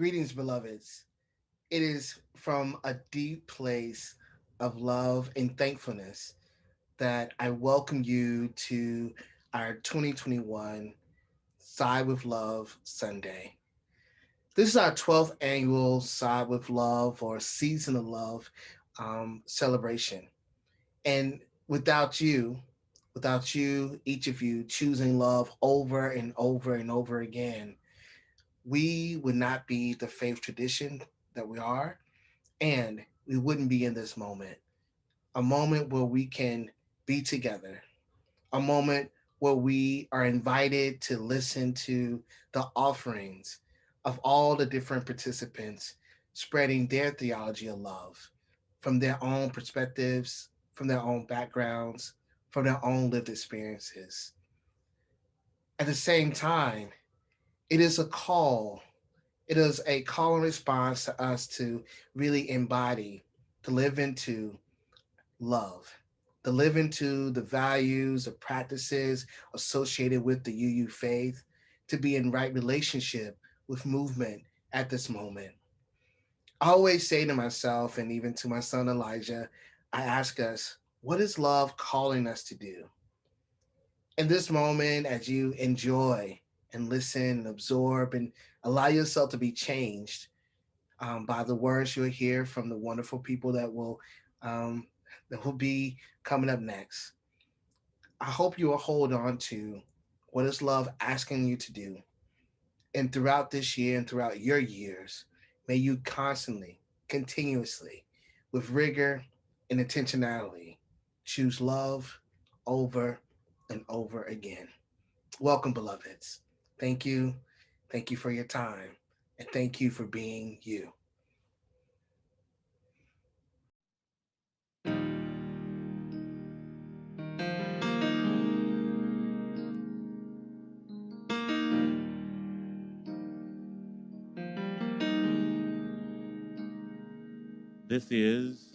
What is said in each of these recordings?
Greetings, beloveds. It is from a deep place of love and thankfulness that I welcome you to our 2021 Side with Love Sunday. This is our 12th annual Side with Love or Season of Love celebration. And without you, without you, each of you choosing love over and over and over again, we would not be the faith tradition that we are, and we wouldn't be in this moment. A moment where we can be together, a moment where we are invited to listen to the offerings of all the different participants spreading their theology of love from their own perspectives, from their own backgrounds, from their own lived experiences. At the same time, it is a call. It is a call and response to us to really embody, to live into love, to live into the values, the practices associated with the UU faith, to be in right relationship with movement at this moment. I always say to myself and even to my son Elijah, I ask us, what is love calling us to do? In this moment, as you enjoy and listen and absorb and allow yourself to be changed by the words you'll hear from the wonderful people um, that will be coming up next. I hope you will hold on to what is love asking you to do. And throughout this year and throughout your years, may you constantly, continuously, with rigor and intentionality, choose love over and over again. Welcome, beloveds. Thank you. Thank you for your time. And thank you for being you. This is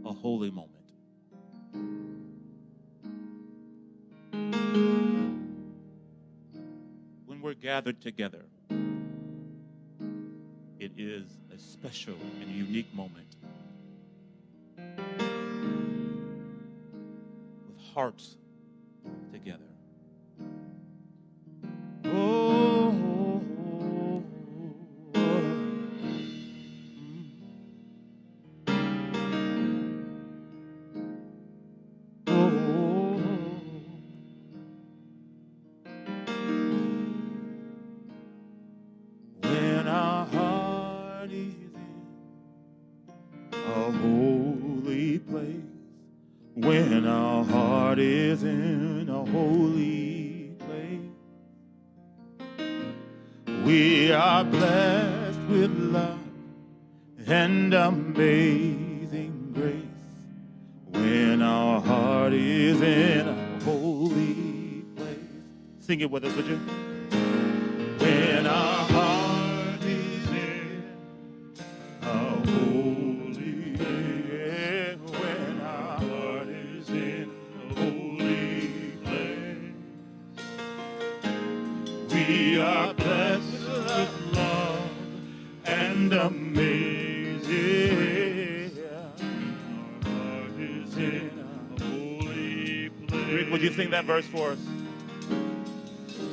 a holy moment. When we're gathered together, it is a special and unique moment with hearts together. Oh, when our heart is in a holy place, when our heart is in a holy place, we are blessed with love and amazing grace. When our heart is in a holy place. Sing it with us, would you? When our heart is in a holy place. When our heart is in a holy place. We are blessed with love and amazing. Rick, would you sing that verse for us?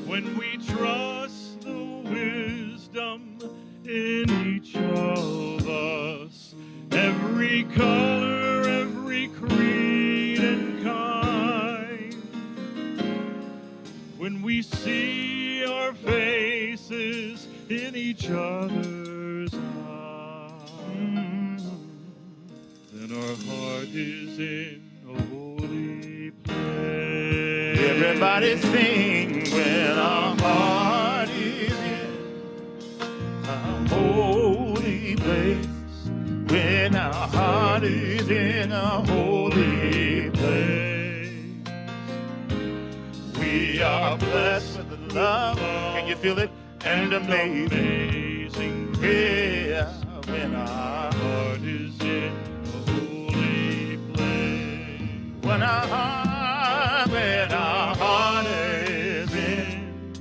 When we trust the wisdom in each of us, every color, every creed and kind, when we see our faces in each other's eyes, then our heart is in a holy place. Everybody sing when our heart is in a holy place. When our heart is in a holy place. We are blessed with love. Can you feel it? And amazing grace. Yeah, when our heart is in a holy place. When our heart is in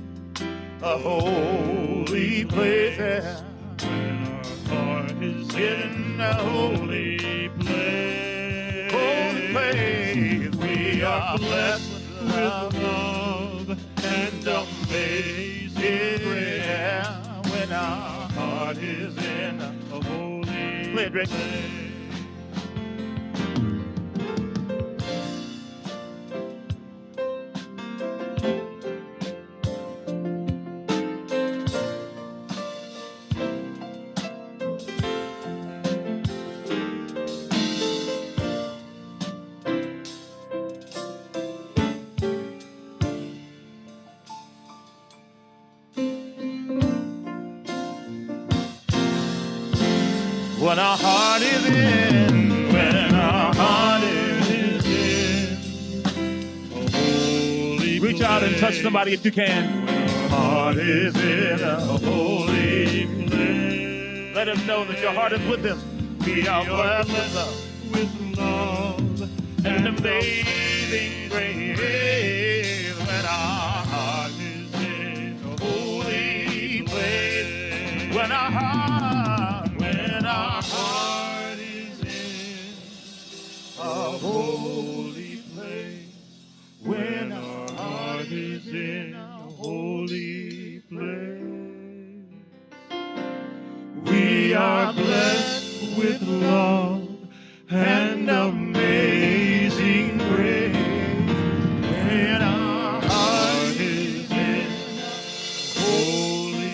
a holy place. place there. When our heart is In the holy place. holy place, we are blessed with with love. love and amazing grace. Yeah, when our Heart is in a holy Play it, Rick. place. when our heart is in, when our heart is in a holy reach out and touch place. somebody if you can. Heart is in a holy place. Let him know that your heart is with him. We are blessed with love and amazing grace. When our heart is in a holy place. when our heart is in a holy place. When our heart is in a holy place. We are blessed with love and amazing grace. When our heart is in holy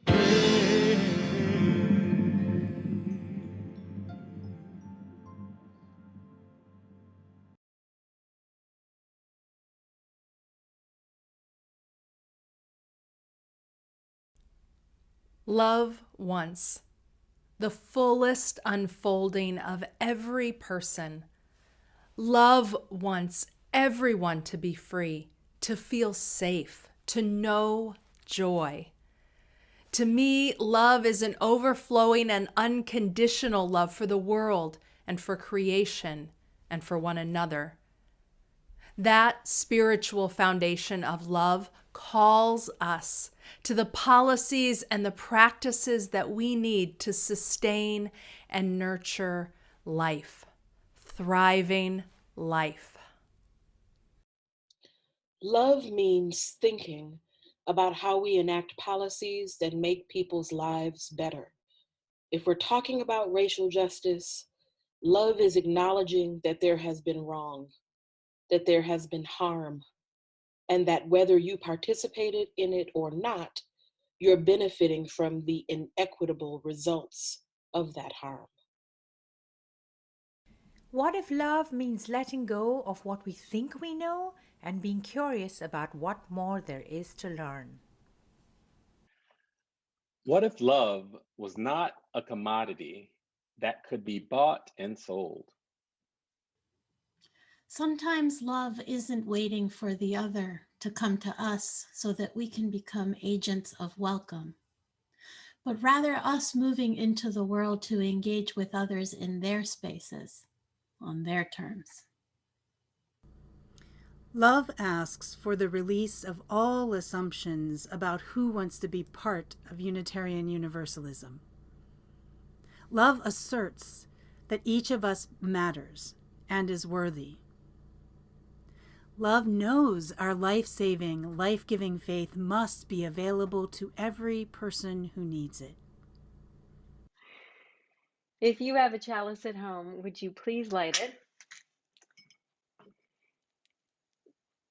place. Love once, the fullest unfolding of every person. Love wants everyone to be free, to feel safe, to know joy. To me, love is an overflowing and unconditional love for the world and for creation and for one another. That spiritual foundation of love calls us to the policies and the practices that we need to sustain and nurture life, thriving life. Love means thinking about how we enact policies that make people's lives better. If we're talking about racial justice, love is acknowledging that there has been wrong, that there has been harm, and that whether you participated in it or not, you're benefiting from the inequitable results of that harm. What if love means letting go of what we think we know and being curious about what more there is to learn? What if love was not a commodity that could be bought and sold? Sometimes love isn't waiting for the other to come to us so that we can become agents of welcome, but rather us moving into the world to engage with others in their spaces, on their terms. Love asks for the release of all assumptions about who wants to be part of Unitarian Universalism. Love asserts that each of us matters and is worthy. Love knows our life-saving, life-giving faith must be available to every person who needs it. If you have a chalice at home, would you please light it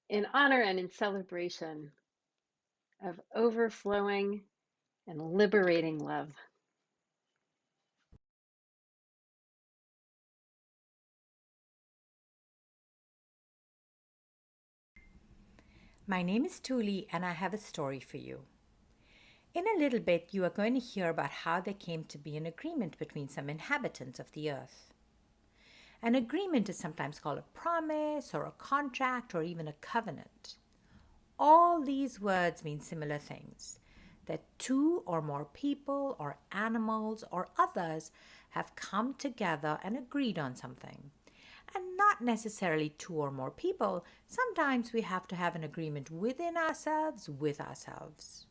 in honor and in celebration of overflowing and liberating love? My name is Tuli, and I have a story for you. In a little bit, you are going to hear about how there came to be an agreement between some inhabitants of the earth. An agreement is sometimes called a promise or a contract or even a covenant. All these words mean similar things, that two or more people or animals or others have come together and agreed on something. And not necessarily two or more people. Sometimes we have to have an agreement within ourselves, with ourselves.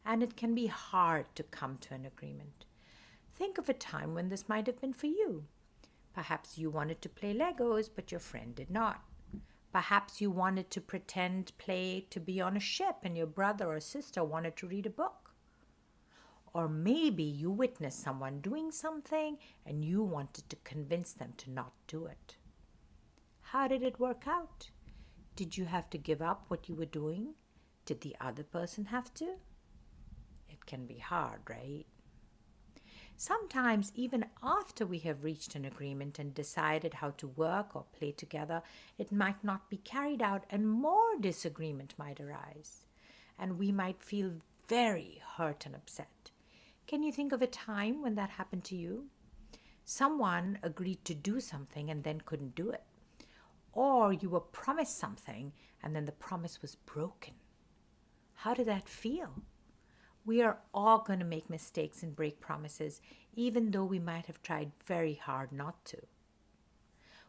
And it can be hard to come to an agreement. Think of a time when this might have been for you. Perhaps you wanted to play Legos, but your friend did not. Perhaps you wanted to pretend play to be on a ship and your brother or sister wanted to read a book. Or maybe you witnessed someone doing something and you wanted to convince them to not do it. How did it work out? Did you have to give up what you were doing? Did the other person have to? It can be hard, right? Sometimes, even after we have reached an agreement and decided how to work or play together, it might not be carried out and more disagreement might arise. And we might feel very hurt and upset. Can you think of a time when that happened to you? Someone agreed to do something and then couldn't do it. Or you were promised something and then the promise was broken. How did that feel? We are all going to make mistakes and break promises, even though we might have tried very hard not to.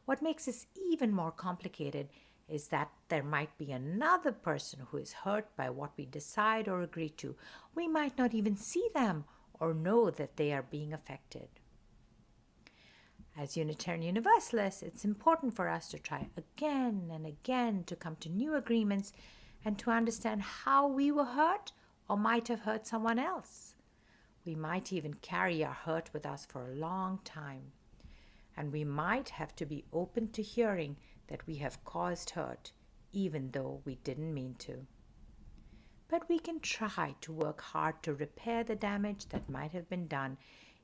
What makes this even more complicated is that there might be another person who is hurt by what we decide or agree to. We might not even see them or know that they are being affected. As Unitarian Universalists, it's important for us to try again and again to come to new agreements and to understand how we were hurt or might have hurt someone else. We might even carry our hurt with us for a long time. And we might have to be open to hearing that we have caused hurt, even though we didn't mean to. But we can try to work hard to repair the damage that might have been done,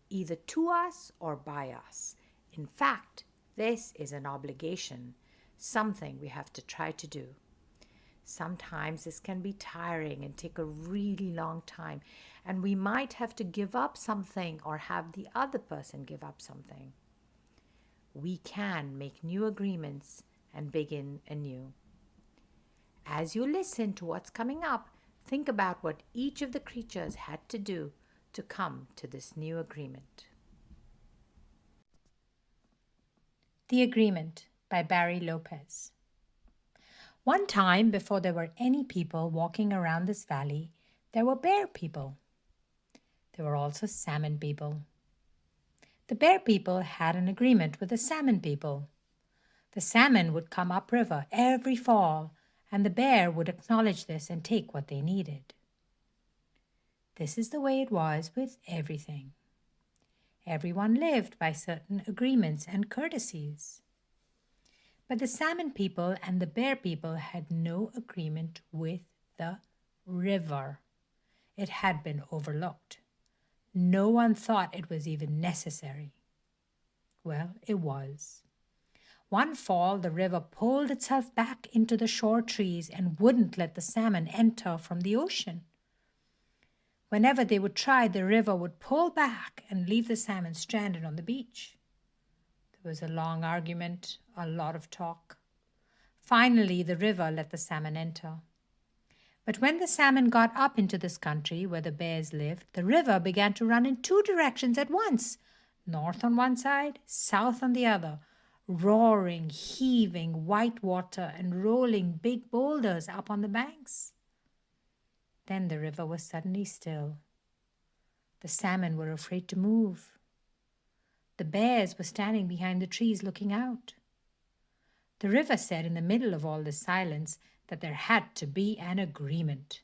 either to us or by us. In fact, this is an obligation, something we have to try to do. Sometimes this can be tiring and take a really long time, and we might have to give up something or have the other person give up something. We can make new agreements and begin anew. As you listen to what's coming up, think about what each of the creatures had to do to come to this new agreement. The Agreement by Barry Lopez. One time, before there were any people walking around this valley, there were bear people. There were also salmon people. The bear people had an agreement with the salmon people. The salmon would come upriver every fall, and the bear would acknowledge this and take what they needed. This is the way it was with everything. Everyone lived by certain agreements and courtesies. But the salmon people and the bear people had no agreement with the river. It had been overlooked. No one thought it was even necessary. Well, it was. One fall, the river pulled itself back into the shore trees and wouldn't let the salmon enter from the ocean. Whenever they would try, the river would pull back and leave the salmon stranded on the beach. There was a long argument, a lot of talk. Finally, the river let the salmon enter. But when the salmon got up into this country where the bears lived, the river began to run in two directions at once, north on one side, south on the other, roaring, heaving white water and rolling big boulders up on the banks. Then the river was suddenly still. The salmon were afraid to move. The bears were standing behind the trees looking out. The river said in the middle of all this silence that there had to be an agreement.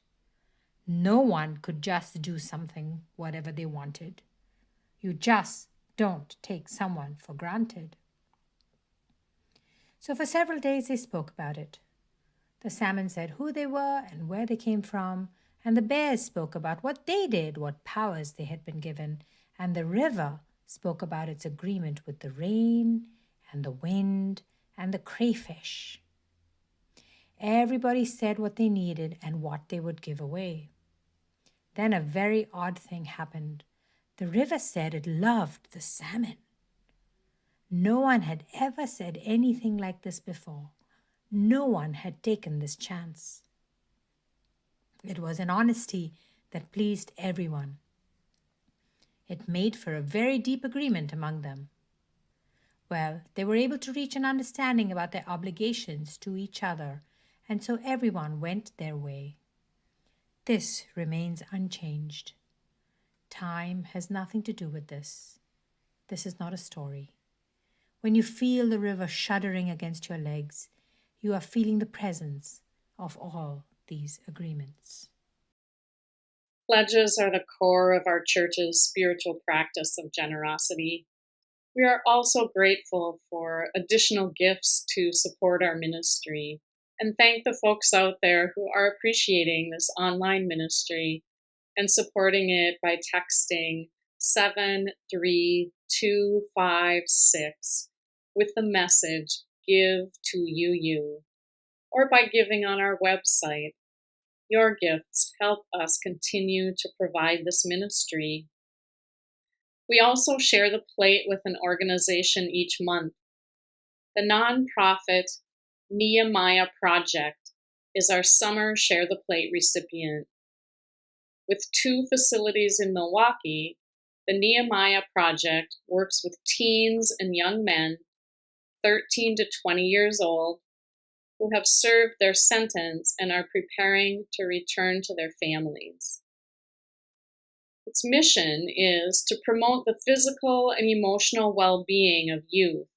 No one could just do something, whatever they wanted. You just don't take someone for granted. So for several days they spoke about it. The salmon said who they were and where they came from, and the bears spoke about what they did, what powers they had been given, and the river spoke about its agreement with the rain and the wind and the crayfish. Everybody said what they needed and what they would give away. Then a very odd thing happened. The river said it loved the salmon. No one had ever said anything like this before. No one had taken this chance. It was an honesty that pleased everyone. It made for a very deep agreement among them. Well, they were able to reach an understanding about their obligations to each other, and so everyone went their way. This remains unchanged. Time has nothing to do with this. This is not a story. When you feel the river shuddering against your legs, you are feeling the presence of all these agreements. Pledges are the core of our church's spiritual practice of generosity. We are also grateful for additional gifts to support our ministry and thank the folks out there who are appreciating this online ministry and supporting it by texting 73256 with the message "Give to UU," or by giving on our website. Your gifts help us continue to provide this ministry. We also share the plate with an organization each month. The nonprofit Nehemiah Project is our summer Share the Plate recipient. With 2 facilities in Milwaukee, the Nehemiah Project works with teens and young men, 13 to 20 years old, who have served their sentence and are preparing to return to their families. Its mission is to promote the physical and emotional well-being of youth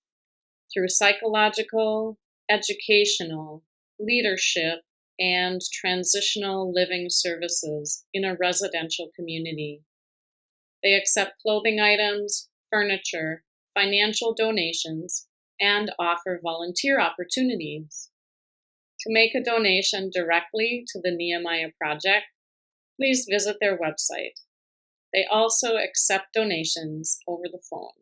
through psychological, educational, leadership, and transitional living services in a residential community. They accept clothing items, furniture, financial donations, and offer volunteer opportunities. To make a donation directly to the Nehemiah Project, please visit their website. They also accept donations over the phone.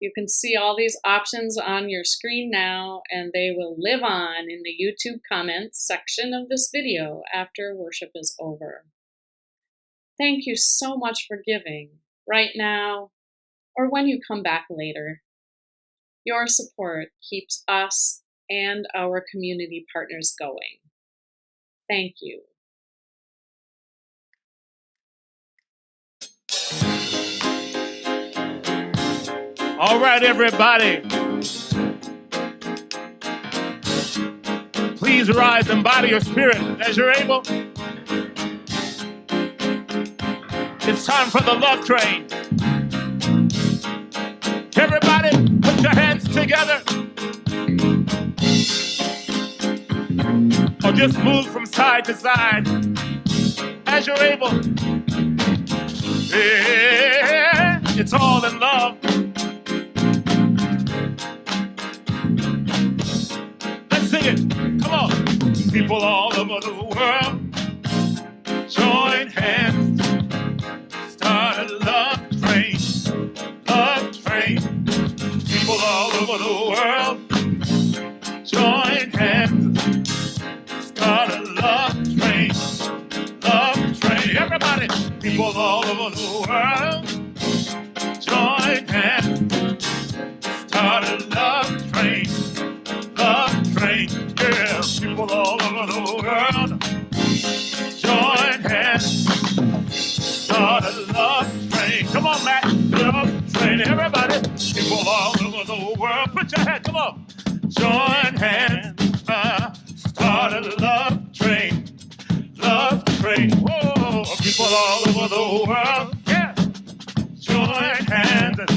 You can see all these options on your screen now, and they will live on in the YouTube comments section of this video after worship is over. Thank you so much for giving right now or when you come back later. Your support keeps us and our community partners going. Thank you. All right, everybody. Please rise and body your spirit as you're able. It's time for the love train. Everybody, put your hands together. Or just move from side to side as you're able. Yeah, it's all in love. Let's sing it. Come on. People all over the world, join hands. Start a love train. Love train. People all over the world, join hands. Start a love train. Love train. Everybody. People all over the world, join hands. Start a love train. Love train. Yeah. People all over the world, join hands. Start a love train. Come on, Matt. Love train. Everybody. People all over the world. Put your hand. Come on. Join hands. Start a love train. Love train. Whoa. People all over the world. Yeah. Join hands and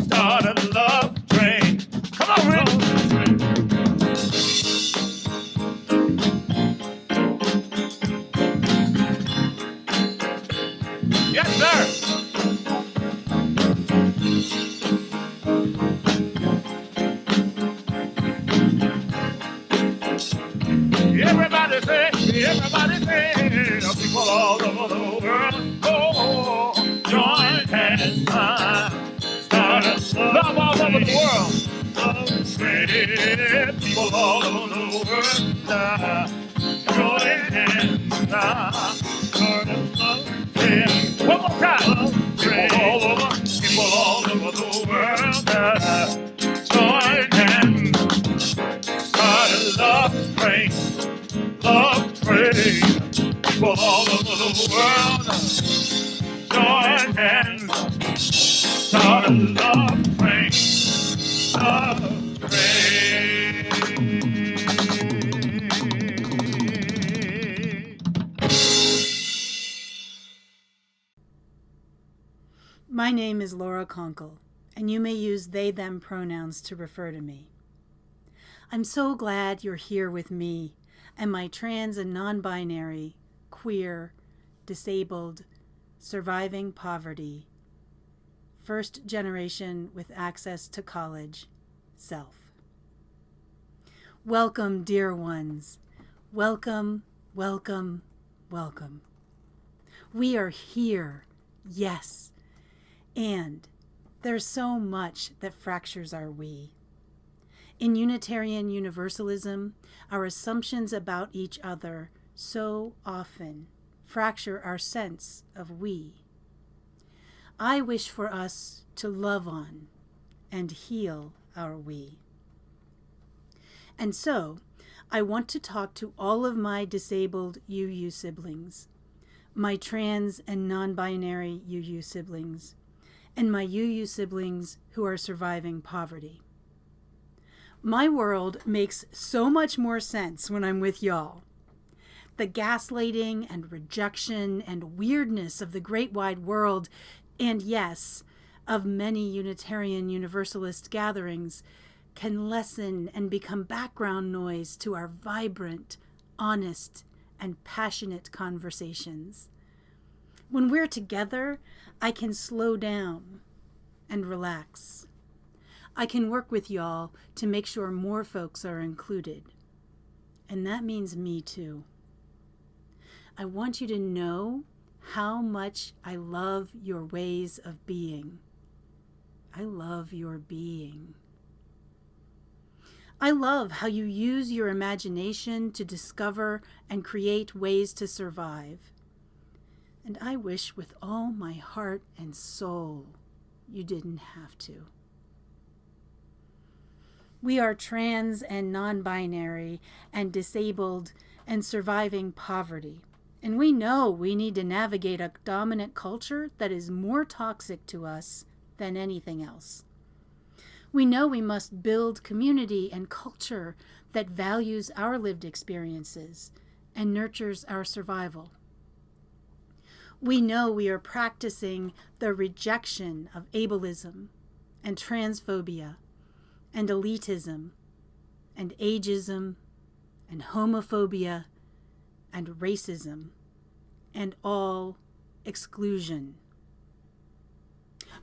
start a love train. Come on, Rick. Yes, sir. Everybody say, people all over the world, oh, join hands, start a love all over the world, people all over the world, join hands, start a love, one more time, people all over the world, join hands, start a love train. Love train, people all over the world, join hands, start a love train. love train. My name is Laura Conkle, and you may use they, them pronouns to refer to me. I'm so glad you're here with me and my trans and non-binary, queer, disabled, surviving poverty, first generation with access to college, self. Welcome, dear ones. Welcome, welcome, welcome. We are here, yes. And there's so much that fractures our we. In Unitarian Universalism, our assumptions about each other so often fracture our sense of we. I wish for us to love on and heal our we. And so, I want to talk to all of my disabled UU siblings, my trans and non-binary UU siblings, and my UU siblings who are surviving poverty. My world makes so much more sense when I'm with y'all. The gaslighting and rejection and weirdness of the great wide world, and yes, of many Unitarian Universalist gatherings, can lessen and become background noise to our vibrant, honest, and passionate conversations. When we're together, I can slow down and relax. I can work with y'all to make sure more folks are included. And that means me too. I want you to know how much I love your ways of being. I love your being. I love how you use your imagination to discover and create ways to survive. And I wish with all my heart and soul you didn't have to. We are trans and non-binary and disabled and surviving poverty. And we know we need to navigate a dominant culture that is more toxic to us than anything else. We know we must build community and culture that values our lived experiences and nurtures our survival. We know we are practicing the rejection of ableism and transphobia and elitism and ageism and homophobia and racism and all exclusion.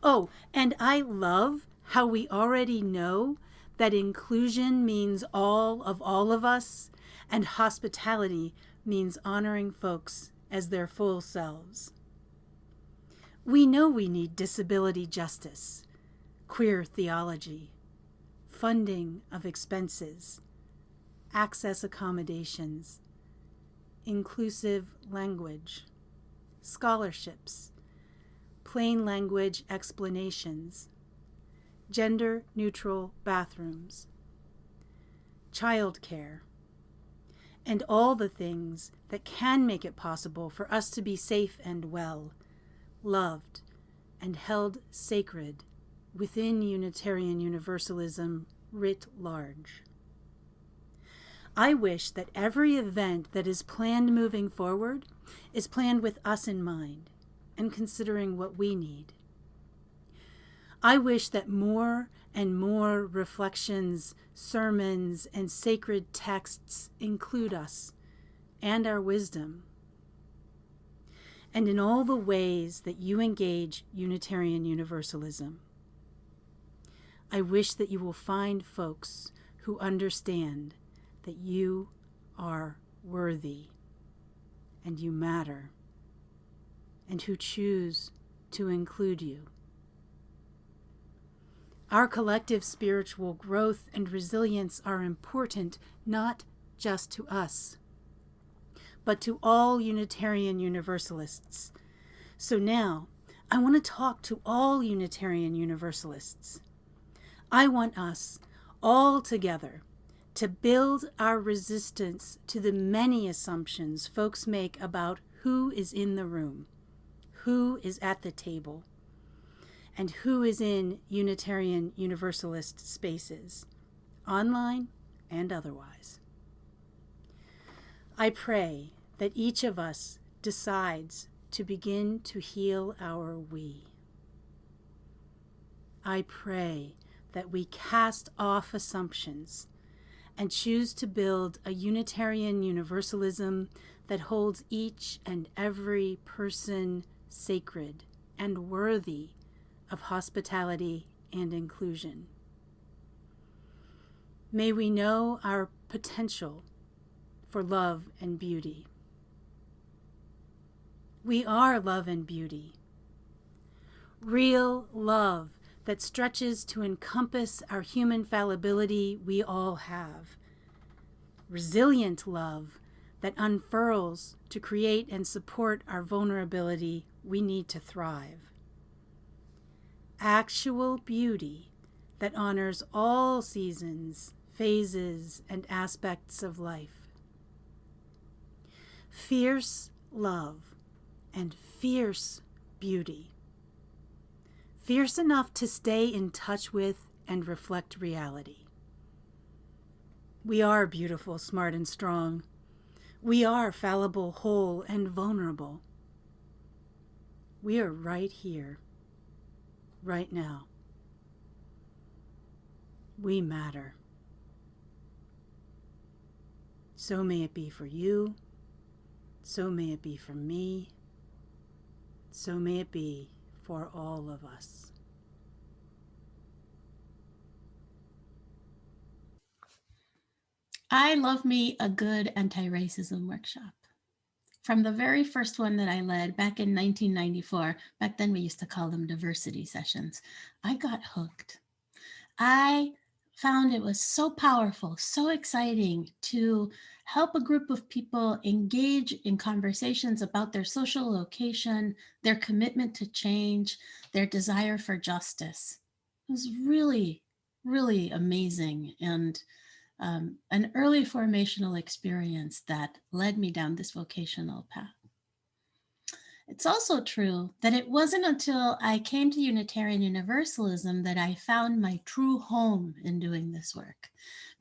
Oh, and I love how we already know that inclusion means all of us, and hospitality means honoring folks as their full selves. We know we need disability justice, queer theology, funding of expenses, access accommodations, inclusive language, scholarships, plain language explanations, gender-neutral bathrooms, childcare, and all the things that can make it possible for us to be safe and well, loved, and held sacred within Unitarian Universalism writ large. I wish that every event that is planned moving forward is planned with us in mind and considering what we need. I wish that more and more reflections, sermons, and sacred texts include us and our wisdom. And in all the ways that you engage Unitarian Universalism, I wish that you will find folks who understand that you are worthy and you matter, and who choose to include you. Our collective spiritual growth and resilience are important not just to us, but to all Unitarian Universalists. So now, I want to talk to all Unitarian Universalists. I want us all together to build our resistance to the many assumptions folks make about who is in the room, who is at the table, and who is in Unitarian Universalist spaces, online and otherwise. I pray that each of us decides to begin to heal our we. I pray that we cast off assumptions and choose to build a Unitarian Universalism that holds each and every person sacred and worthy of hospitality and inclusion. May we know our potential for love and beauty. We are love and beauty. Real love that stretches to encompass our human fallibility we all have. Resilient love that unfurls to create and support our vulnerability we need to thrive. Actual beauty that honors all seasons, phases, and aspects of life. Fierce love and fierce beauty. Fierce enough to stay in touch with and reflect reality. We are beautiful, smart, and strong. We are fallible, whole, and vulnerable. We are right here, right now. We matter. So may it be for you. So may it be for me. So may it be for all of us. I love me a good anti-racism workshop. From the very first one that I led back in 1994, back then we used to call them diversity sessions, I got hooked. I found it was so powerful, so exciting to help a group of people engage in conversations about their social location, their commitment to change, their desire for justice. It was really, really amazing, and an early formational experience that led me down this vocational path. It's also true that it wasn't until I came to Unitarian Universalism that I found my true home in doing this work.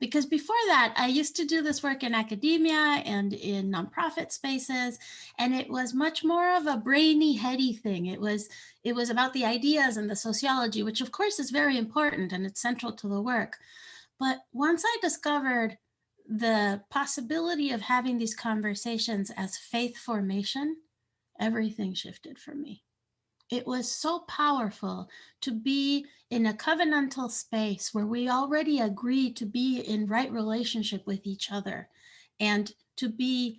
Because before that, I used to do this work in academia and in nonprofit spaces, and it was much more of a brainy, heady thing. It was about the ideas and the sociology, which of course is very important and it's central to the work. But once I discovered the possibility of having these conversations as faith formation, everything shifted for me. It was so powerful to be in a covenantal space where we already agree to be in right relationship with each other and to be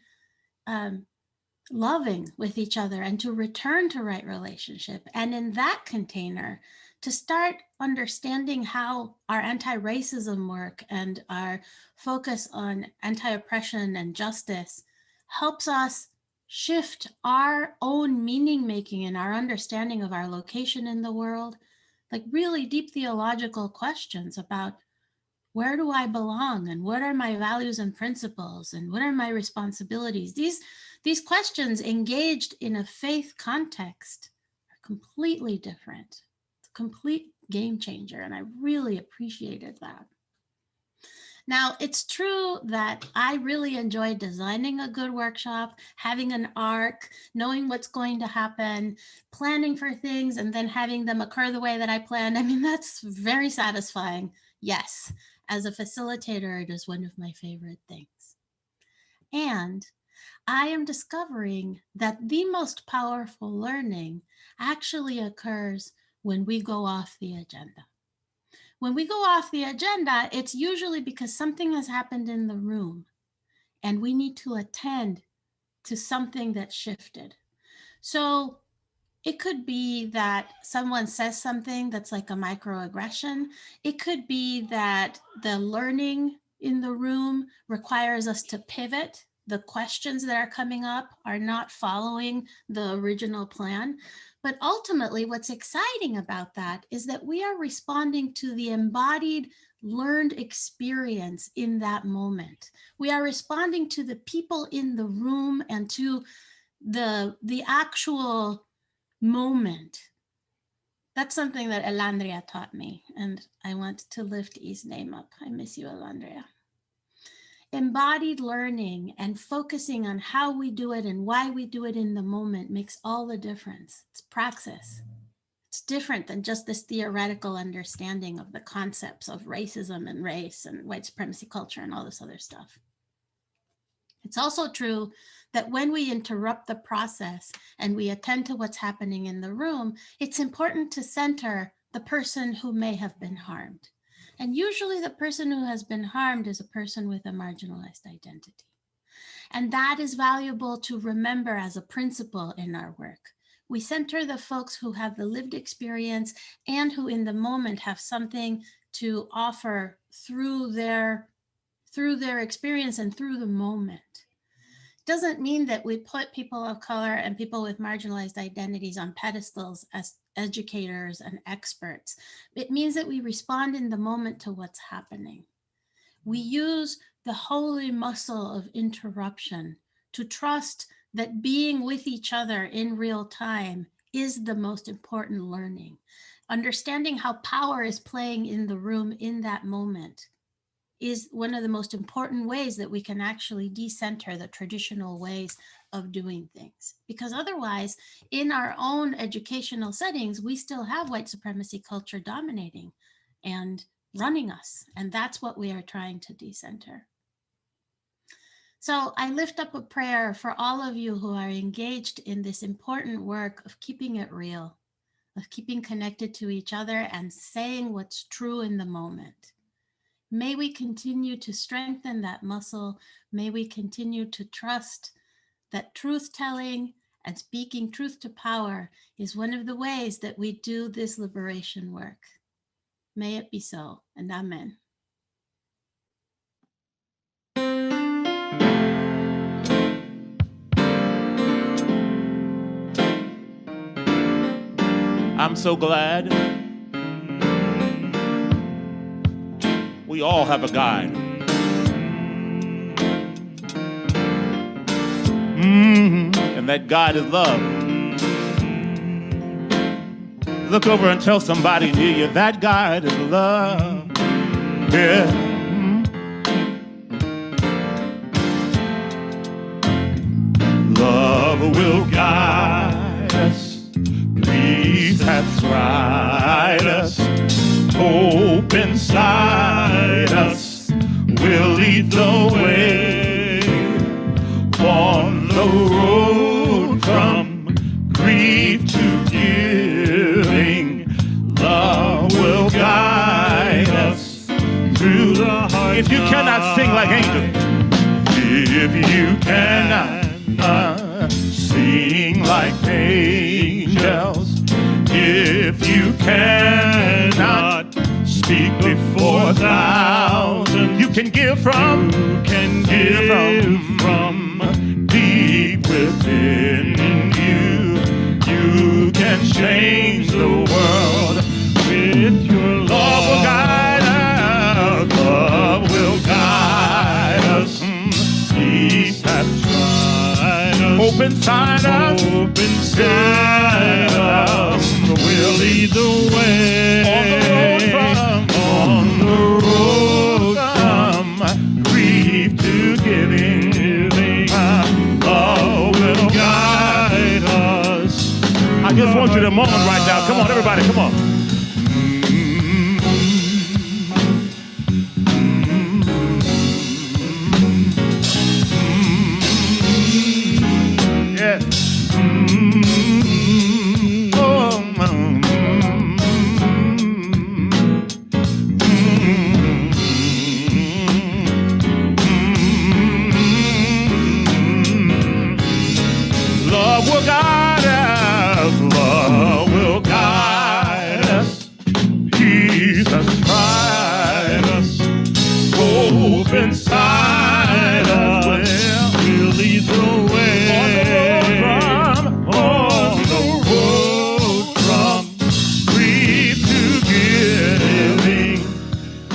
loving with each other and to return to right relationship. And in that container, to start understanding how our anti-racism work and our focus on anti-oppression and justice helps us shift our own meaning making and our understanding of our location in the world, like really deep theological questions about where do I belong and what are my values and principles and what are my responsibilities? These questions engaged in a faith context are completely different. It's a complete game changer, and I really appreciated that. Now, it's true that I really enjoy designing a good workshop, having an arc, knowing what's going to happen, planning for things, and then having them occur the way that I planned. I mean, that's very satisfying. Yes, as a facilitator, it is one of my favorite things. And I am discovering that the most powerful learning actually occurs when we go off the agenda. When we go off the agenda, it's usually because something has happened in the room and we need to attend to something that shifted. So it could be that someone says something that's like a microaggression. It could be that the learning in the room requires us to pivot. The questions that are coming up are not following the original plan. But ultimately, what's exciting about that is that we are responding to the embodied learned experience in that moment. We are responding to the people in the room and to the actual moment. That's something that Elandria taught me, and I want to lift E's name up. I miss you, Elandria. Embodied learning and focusing on how we do it and why we do it in the moment makes all the difference. It's praxis. It's different than just this theoretical understanding of the concepts of racism and race and white supremacy culture and all this other stuff. It's also true that when we interrupt the process and we attend to what's happening in the room, it's important to center the person who may have been harmed. And usually the person who has been harmed is a person with a marginalized identity. And that is valuable to remember as a principle in our work. We center the folks who have the lived experience and who in the moment have something to offer through their experience and through the moment. Doesn't mean that we put people of color and people with marginalized identities on pedestals as educators and experts. It means that we respond in the moment to what's happening. We use the holy muscle of interruption to trust that being with each other in real time is the most important learning. Understanding how power is playing in the room in that moment is one of the most important ways that we can actually decenter the traditional ways of doing things. Because otherwise, in our own educational settings, we still have white supremacy culture dominating and running us. And that's what we are trying to decenter. So I lift up a prayer for all of you who are engaged in this important work of keeping it real, of keeping connected to each other and saying what's true in the moment. May we continue to strengthen that muscle. May we continue to trust that truth-telling and speaking truth to power is one of the ways that we do this liberation work. May it be so, and amen. I'm so glad we all have a guide. And that guide is love. Look over and tell somebody near you, that guide is love. Yeah. Love will guide us. Peace hath tried us. Hope inside us will lead the way on the road from grief to giving. Love will guide us through the heart. If you cannot sing like angels, if you cannot sing like angels, if you cannot speak before thousands, you can give from, from deep within you. You can change the world with your love. Love will guide us. Love will guide us. Peace hath tried us. Hope inside us. Hope inside us. We'll lead the way on the road from grief to giving. Love will guide us. I just want you to moment right now. Come on, everybody, come on. Yeah. Love will guide us. Love will guide us. Peace has tried us. Hope inside us. We'll lead the way on the road from grief to giving.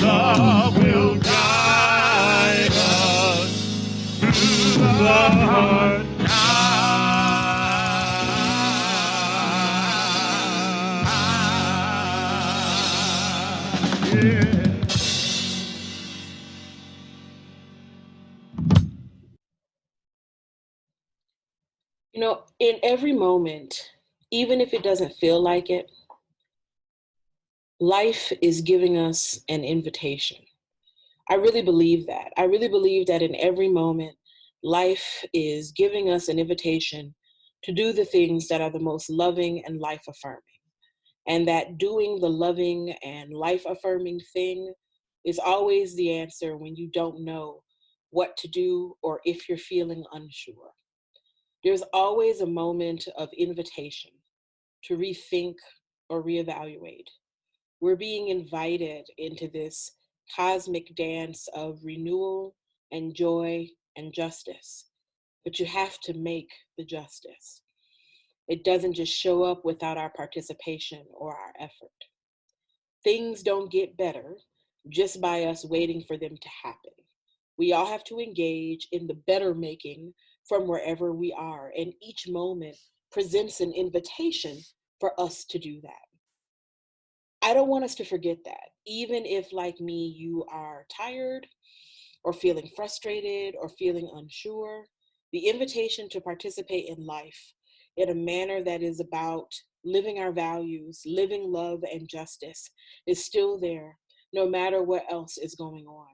Love will guide us through the heart. You know, in every moment, even if it doesn't feel like it, life is giving us an invitation. I really believe that. I really believe that in every moment, life is giving us an invitation to do the things that are the most loving and life affirming. And that doing the loving and life affirming thing is always the answer when you don't know what to do or if you're feeling unsure. There's always a moment of invitation to rethink or reevaluate. We're being invited into this cosmic dance of renewal and joy and justice, but you have to make the justice. It doesn't just show up without our participation or our effort. Things don't get better just by us waiting for them to happen. We all have to engage in the better making from wherever we are, and each moment presents an invitation for us to do that. I don't want us to forget that. Even if, like me, you are tired or feeling frustrated or feeling unsure, the invitation to participate in life in a manner that is about living our values, living love and justice is still there, no matter what else is going on.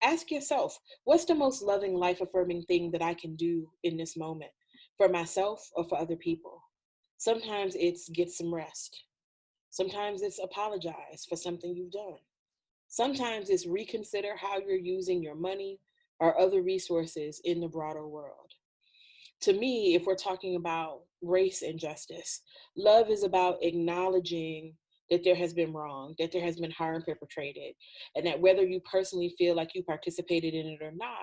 Ask yourself, what's the most loving, life affirming thing that I can do in this moment for myself or for other people? Sometimes it's get some rest. Sometimes it's apologize for something you've done. Sometimes it's reconsider how you're using your money or other resources in the broader world. To me, if we're talking about race and justice, love is about acknowledging that there has been wrong, that there has been harm perpetrated, and that whether you personally feel like you participated in it or not,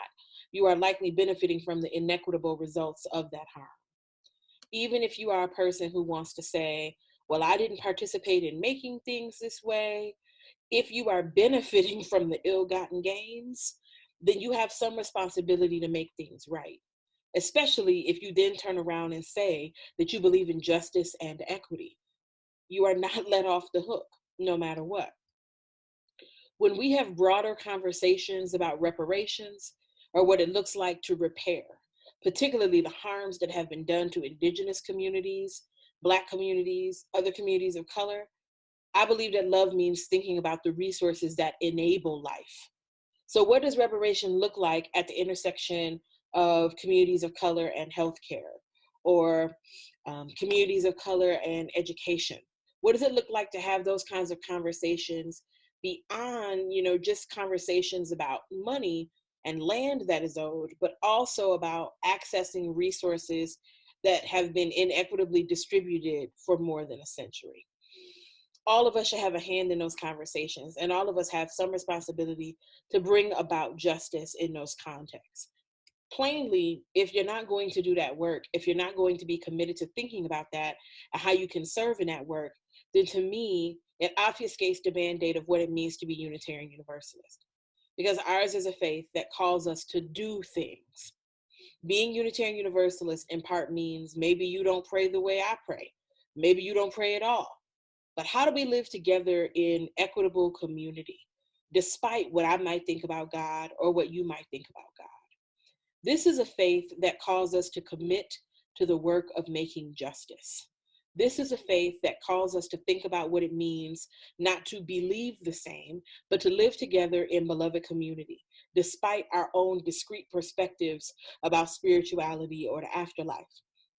you are likely benefiting from the inequitable results of that harm. Even if you are a person who wants to say, well, I didn't participate in making things this way, if you are benefiting from the ill-gotten gains, then you have some responsibility to make things right, especially if you then turn around and say that you believe in justice and equity. You are not let off the hook, no matter what. When we have broader conversations about reparations or what it looks like to repair, particularly the harms that have been done to Indigenous communities, Black communities, other communities of color, I believe that love means thinking about the resources that enable life. So what does reparation look like at the intersection of communities of color and healthcare, or communities of color and education? What does it look like to have those kinds of conversations beyond, just conversations about money and land that is owed, but also about accessing resources that have been inequitably distributed for more than a century? All of us should have a hand in those conversations, and all of us have some responsibility to bring about justice in those contexts. Plainly, if you're not going to do that work, if you're not going to be committed to thinking about that and how you can serve in that work, then to me, it obfuscates the mandate of what it means to be Unitarian Universalist. Because ours is a faith that calls us to do things. Being Unitarian Universalist in part means maybe you don't pray the way I pray. Maybe you don't pray at all. But how do we live together in equitable community, despite what I might think about God or what you might think about God? This is a faith that calls us to commit to the work of making justice. This is a faith that calls us to think about what it means not to believe the same, but to live together in beloved community, despite our own discrete perspectives about spirituality or the afterlife.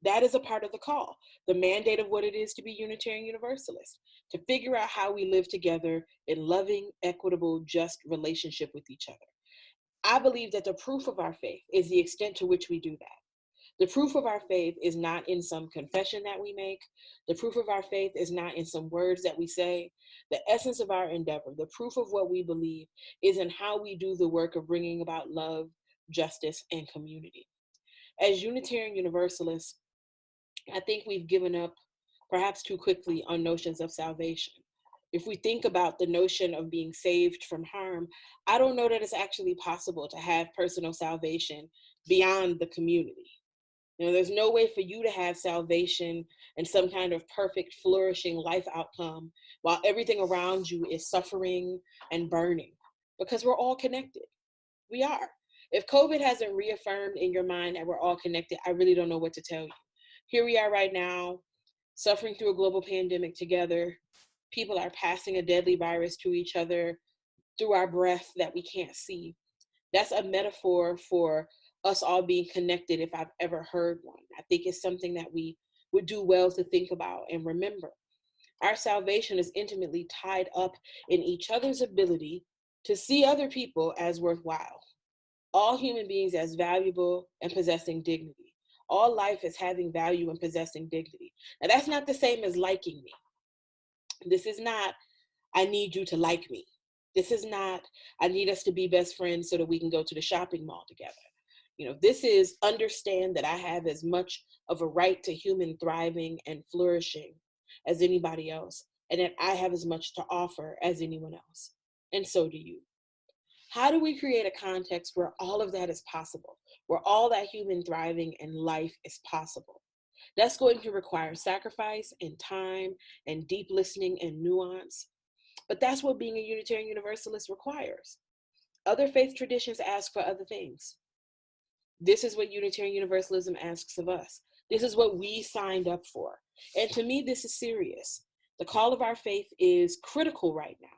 That is a part of the call, the mandate of what it is to be Unitarian Universalist, to figure out how we live together in loving, equitable, just relationship with each other. I believe that the proof of our faith is the extent to which we do that. The proof of our faith is not in some confession that we make. The proof of our faith is not in some words that we say. The essence of our endeavor, the proof of what we believe, is in how we do the work of bringing about love, justice, and community. As Unitarian Universalists, I think we've given up perhaps too quickly on notions of salvation. If we think about the notion of being saved from harm, I don't know that it's actually possible to have personal salvation beyond the community. There's no way for you to have salvation and some kind of perfect, flourishing life outcome while everything around you is suffering and burning, because we're all connected. We are. If COVID hasn't reaffirmed in your mind that we're all connected, I really don't know what to tell you. Here we are right now, suffering through a global pandemic together. People are passing a deadly virus to each other through our breath that we can't see. That's a metaphor for us all being connected, if I've ever heard one. I think it's something that we would do well to think about and remember. Our salvation is intimately tied up in each other's ability to see other people as worthwhile, all human beings as valuable and possessing dignity, all life as having value and possessing dignity. Now, that's not the same as liking me. This is not, I need you to like me. This is not, I need us to be best friends so that we can go to the shopping mall together. This is understand that I have as much of a right to human thriving and flourishing as anybody else, and that I have as much to offer as anyone else. And so do you. How do we create a context where all of that is possible, where all that human thriving and life is possible? That's going to require sacrifice and time and deep listening and nuance. But that's what being a Unitarian Universalist requires. Other faith traditions ask for other things. This is what Unitarian Universalism asks of us. This is what we signed up for. And to me, this is serious. The call of our faith is critical right now.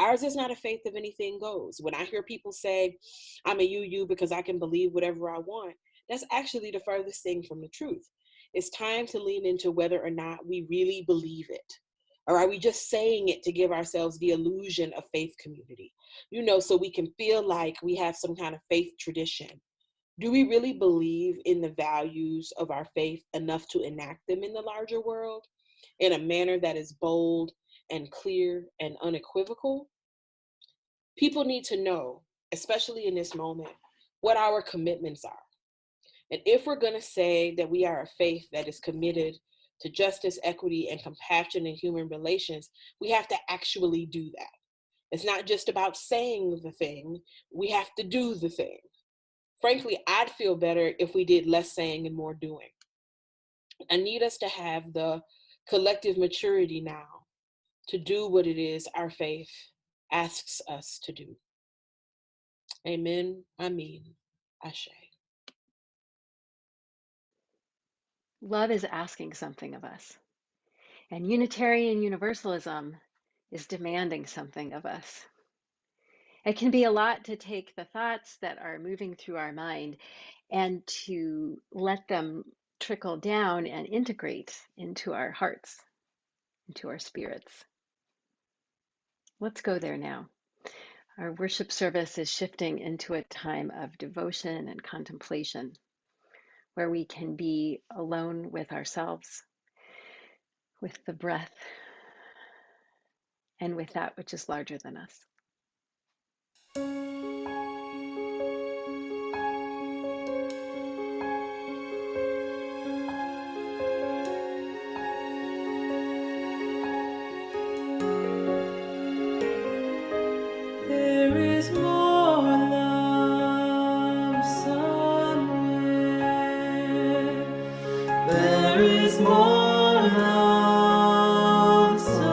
Ours is not a faith of anything goes. When I hear people say, I'm a UU because I can believe whatever I want, that's actually the furthest thing from the truth. It's time to lean into whether or not we really believe it. Or are we just saying it to give ourselves the illusion of faith community? So we can feel like we have some kind of faith tradition. Do we really believe in the values of our faith enough to enact them in the larger world in a manner that is bold and clear and unequivocal? People need to know, especially in this moment, what our commitments are. And if we're going to say that we are a faith that is committed to justice, equity, and compassion in human relations, we have to actually do that. It's not just about saying the thing, we have to do the thing. Frankly, I'd feel better if we did less saying and more doing. I need us to have the collective maturity now to do what it is our faith asks us to do. Amen. Amen. Ashe. Love is asking something of us, and Unitarian Universalism is demanding something of us. It can be a lot to take the thoughts that are moving through our mind and to let them trickle down and integrate into our hearts, into our spirits. Let's go there now. Our worship service is shifting into a time of devotion and contemplation, where we can be alone with ourselves, with the breath, and with that which is larger than us. There is more love somewhere. There is more love somewhere.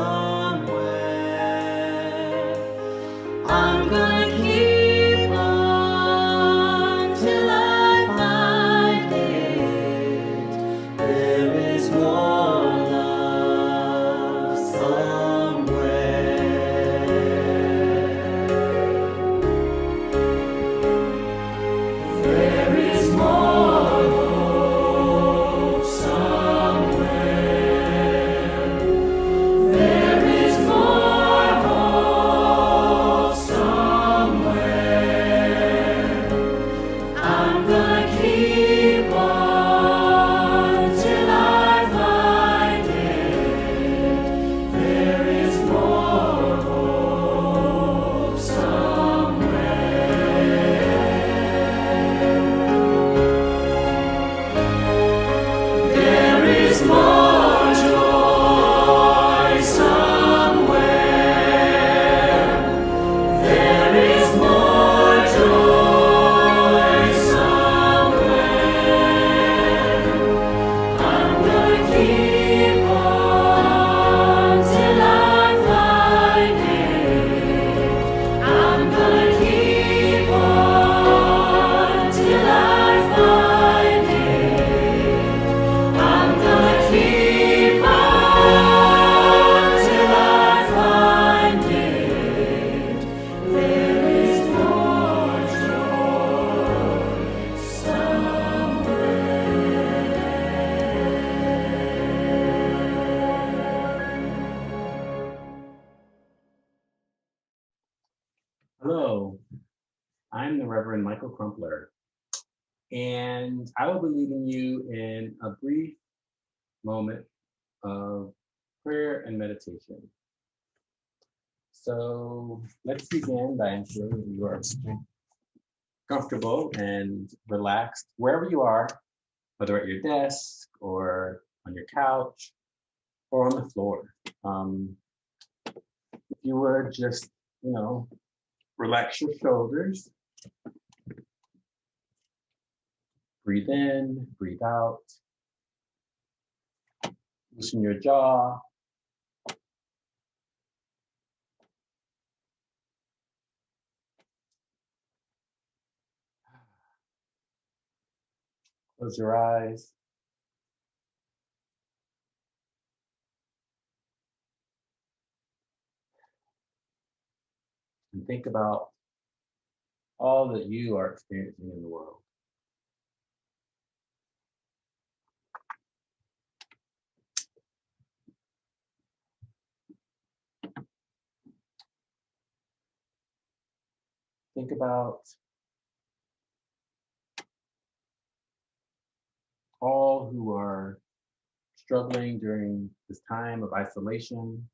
I'm the Reverend Michael Crumpler, and I will be leading you in a brief moment of prayer and meditation. So let's begin by ensuring that you are comfortable and relaxed wherever you are, whether at your desk or on your couch or on the floor. If you were just, relax your shoulders, breathe in, breathe out, loosen your jaw. Close your eyes. And think about all that you are experiencing in the world. Think about all who are struggling during this time of isolation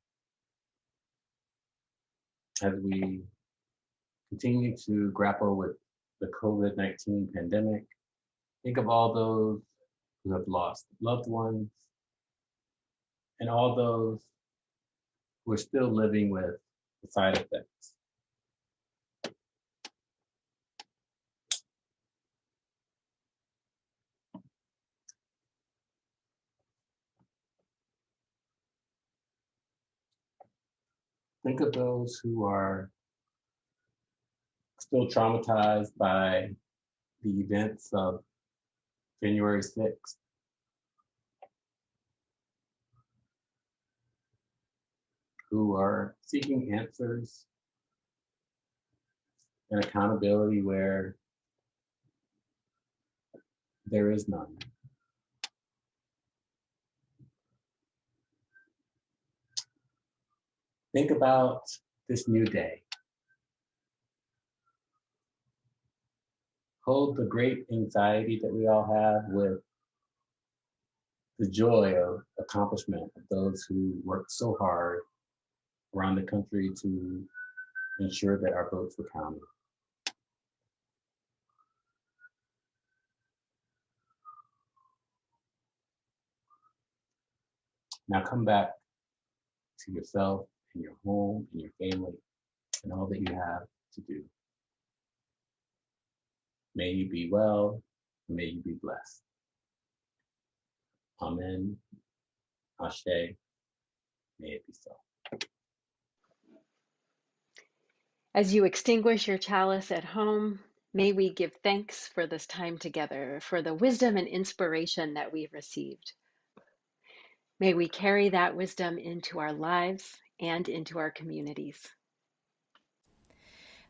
as we continue to grapple with the COVID-19 pandemic. Think of all those who have lost loved ones and all those who are still living with the side effects. Think of those who are still traumatized by the events of January 6th. Who are seeking answers and accountability where there is none. Think about this new day. Hold the great anxiety that we all have with the joy of accomplishment of those who worked so hard around the country to ensure that our votes were counted. Now come back to yourself and your home and your family and all that you have to do. May you be well, and may you be blessed. Amen. Ashe. May it be so. As you extinguish your chalice at home, may we give thanks for this time together, for the wisdom and inspiration that we've received. May we carry that wisdom into our lives and into our communities.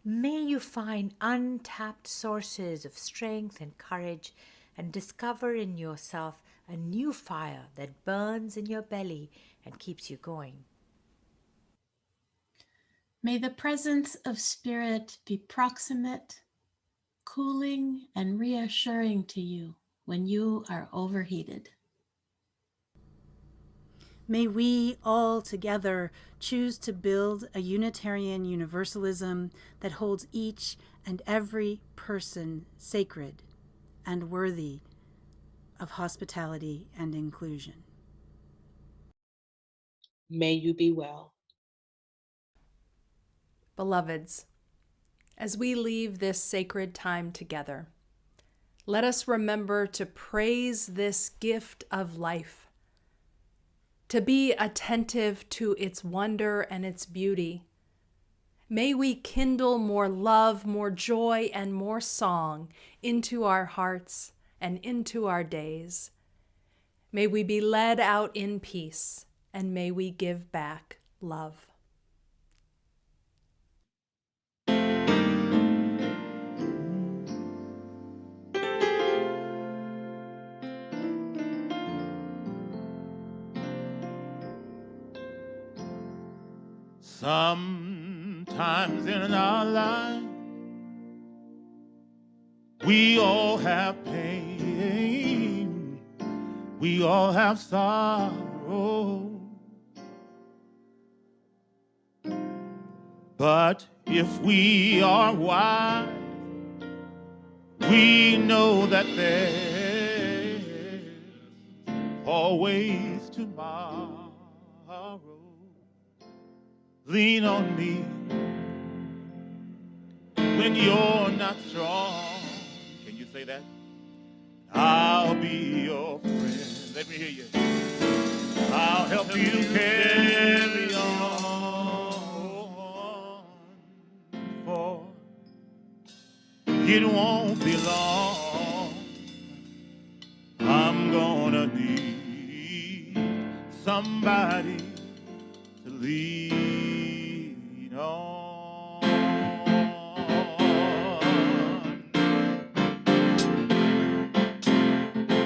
May you find untapped sources of strength and courage and discover in yourself a new fire that burns in your belly and keeps you going. May the presence of spirit be proximate, cooling, and reassuring to you when you are overheated. May we all together choose to build a Unitarian Universalism that holds each and every person sacred and worthy of hospitality and inclusion. May you be well. Beloveds, as we leave this sacred time together, let us remember to praise this gift of life, to be attentive to its wonder and its beauty. May we kindle more love, more joy, and more song into our hearts and into our days. May we be led out in peace, and may we give back love. Sometimes in our life, We all have pain. We all have sorrow. But if we are wise, we know that there's always tomorrow. Lean on me when you're not strong. Can you say that? I'll be your friend. Let me hear you. I'll help you carry on, for it won't be long. I'm gonna need somebody to lean on.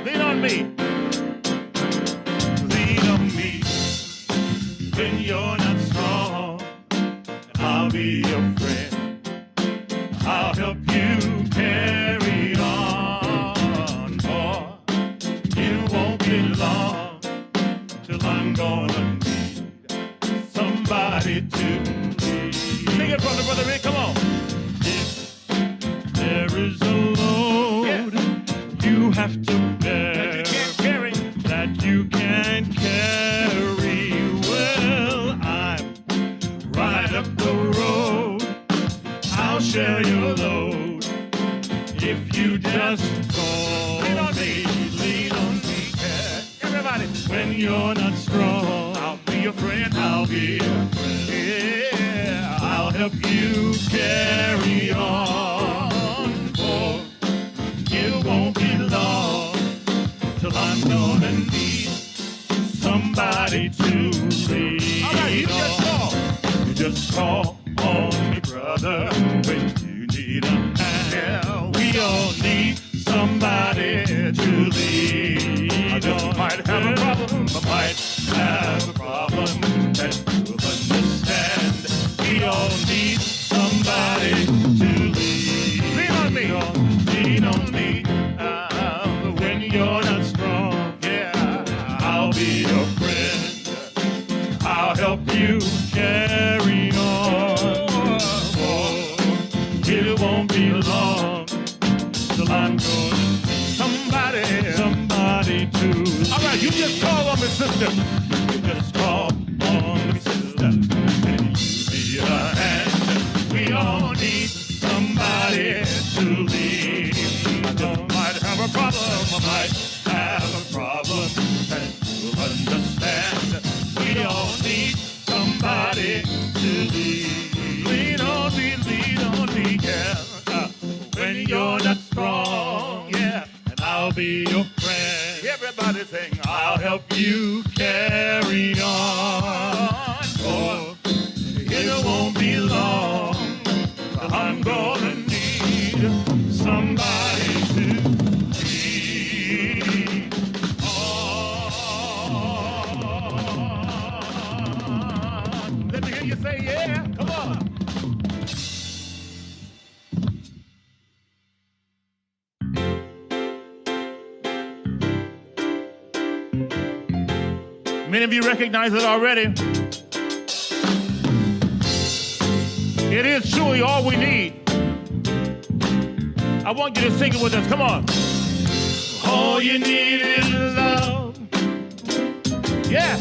Lean on me. Lean on me when you're not strong. I'll be your friend. I'll help you carry on, for it won't be long till I'm gonna need somebody to lead. Sing it, brother Rick, come on. If there is a load you have to bear that you can't carry, well, I'm right up the road. I'll share your load if you just call me. Lean on me, yeah. Everybody. When you're not strong, I'll be your friend. I'll be your friend. Yeah, I'll help you carry on. For it won't be long till I'm gonna need somebody to lean on. All right, you just call. You just call on me, brother, when you need a hand. We all need somebody to lean on. I just might have a problem. I might have a problem that you'll understand. We all need somebody to lean on me. Lean on me. When you're not strong, yeah, I'll be your friend. I'll help you carry on. It won't be long till I'm gonna need somebody to. All right, you just call on me, sister. You just call on me, sister, and you be a hand. We all need somebody to lead. I just might have a problem. I might have a problem that you'll understand. We all need somebody to lead. Lean on me, yeah. When you're not strong, yeah, and I'll be your friend. Everybody sing, I'll help you carry on. For it won't be long, I'm gonna need somebody to lean on. Let me hear you say, yeah, come on. Many of you recognize it already. It is truly all we need. I want you to sing it with us. Come on. All you need is love. Yeah.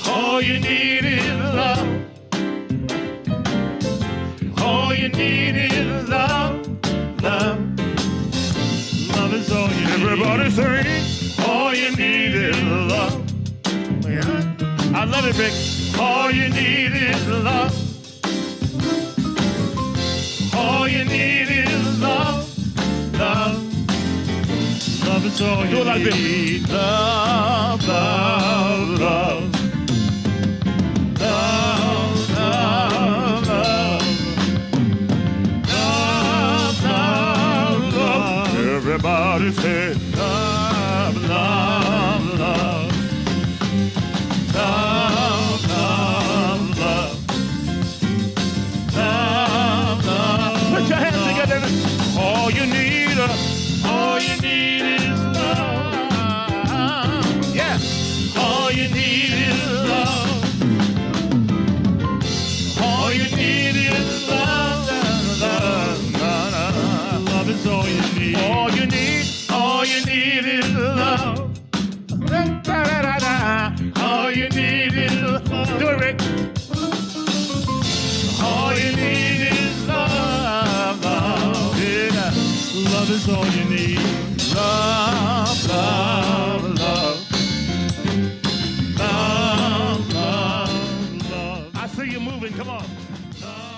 All you need is love. All you need is love. Love. Love is all you need. Everybody sing. All you need is love. I love it, Rick. All you need is love. All you need is love. Love. Love is all you need. Love, love, love. Love, love, love. Love, love, love. Everybody say love, love, love. Love, love, love. Love, love. Put your hands together. All you need is all you need. All you need is love. All you need is love. Do it, Rick. All you need is love, love. Yeah. Love is all you need. Love, love, love. Love, love, love. I see you moving. Come on. Love.